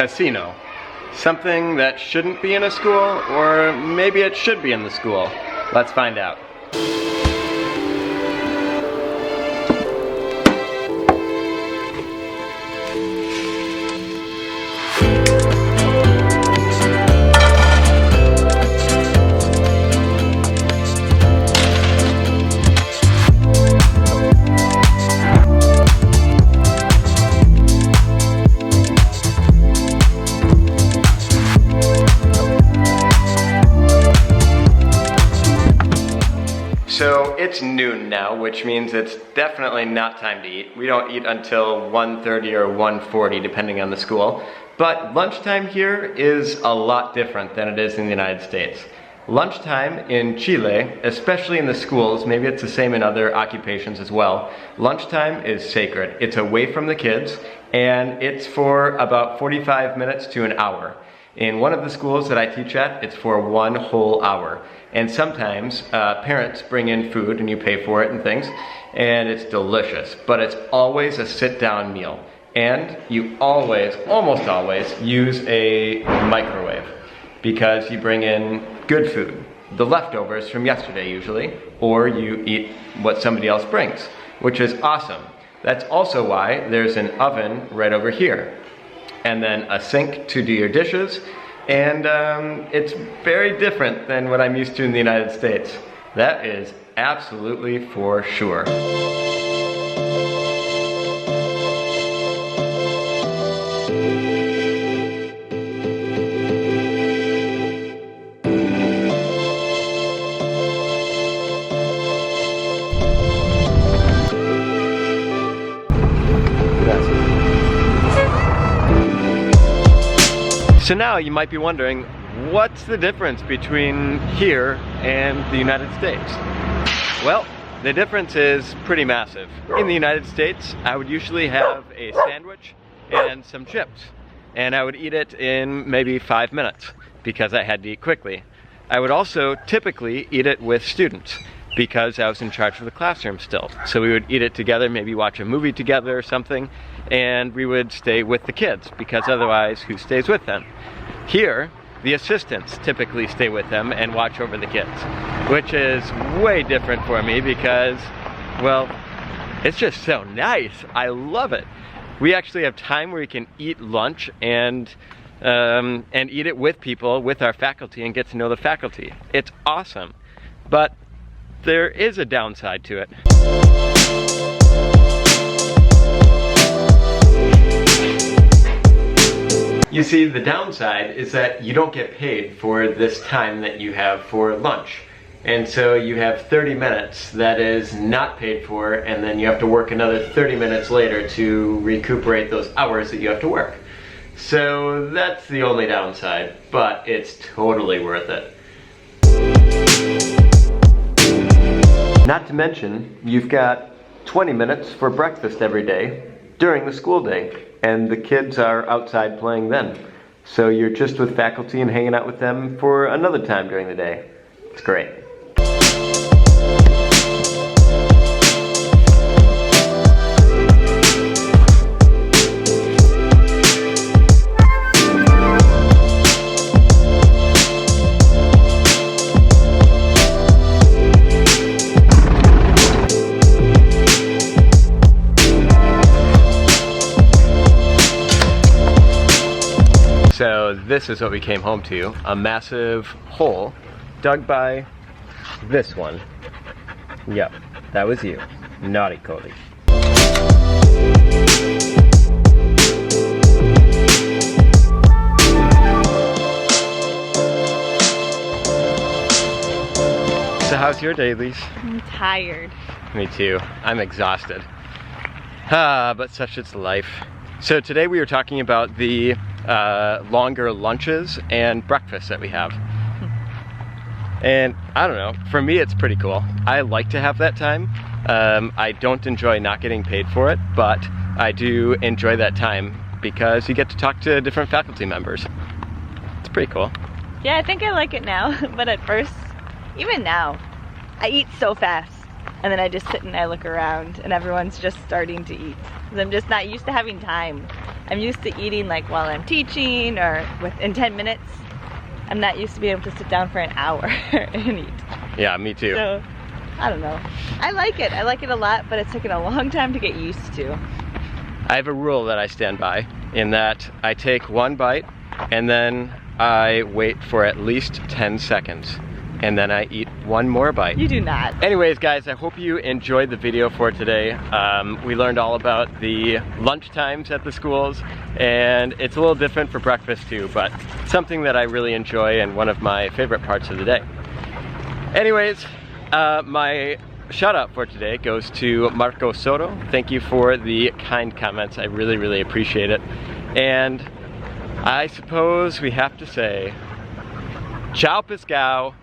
Casino. Something that shouldn't be in a school, or maybe it should be in the school. Let's find out. So it's noon now, which means it's definitely not time to eat. We don't eat until 1:30 or 1:40, depending on the school. But lunchtime here is a lot different than it is in the United States. Lunchtime in Chile, especially in the schools, maybe it's the same in other occupations as well, lunchtime is sacred. It's away from the kids, and it's for about 45 minutes to an hour. In one of the schools that I teach at, it's for 1 whole hour. And sometimes parents bring in food and you pay for it and things, and it's delicious, but it's always a sit-down meal. And you always, almost always, use a microwave because you bring in good food, the leftovers from yesterday usually, or you eat what somebody else brings, which is awesome. That's also why there's an oven right over here, and then a sink to do your dishes. And it's very different than what I'm used to in the United States. That is absolutely for sure. So now you might be wondering, what's the difference between here and the United States? Well, the difference is pretty massive. In the United States, I would usually have a sandwich and some chips, and I would eat it in maybe 5 minutes because I had to eat quickly. I would also typically eat it with students because I was in charge of the classroom still. So we would eat it together, maybe watch a movie together or something, and we would stay with the kids because otherwise who stays with them? Here, the assistants typically stay with them and watch over the kids, which is way different for me because, well, it's just so nice. I love it. We actually have time where we can eat lunch and eat it with people, with our faculty, and get to know the faculty. It's awesome, but there is a downside to it. You see, the downside is that you don't get paid for this time that you have for lunch. And so you have 30 minutes that is not paid for, and then you have to work another 30 minutes later to recuperate those hours that you have to work. So that's the only downside, but it's totally worth it. Not to mention, you've got 20 minutes for breakfast every day during the school day, and the kids are outside playing then. So you're just with faculty and hanging out with them for another time during the day. It's great. So this is what we came home to, a massive hole dug by this one. Yep, that was you. Naughty Cody. So how's your day, Lise? I'm tired. Me too. I'm exhausted. But such is life. So today we were talking about the longer lunches and breakfasts that we have. And I don't know, for me it's pretty cool. I like to have that time. I don't enjoy not getting paid for it, but I do enjoy that time because you get to talk to different faculty members. It's pretty cool. Yeah, I think I like it now, but at first, even now, I eat so fast. And then I just sit and I look around and everyone's just starting to eat. 'Cause I'm just not used to having time. I'm used to eating like while I'm teaching or in 10 minutes. I'm not used to being able to sit down for an hour and eat. Yeah, me too. So, I don't know. I like it a lot, but it's taken a long time to get used to. I have a rule that I stand by, in that I take one bite and then I wait for at least 10 seconds. And then I eat one more bite. You do not. Anyways, guys, I hope you enjoyed the video for today. We learned all about the lunch times at the schools, and it's a little different for breakfast too, but something that I really enjoy and one of my favorite parts of the day. Anyways, my shout out for today goes to Marco Soto. Thank you for the kind comments. I really, really appreciate it. And I suppose we have to say, ciao pescao.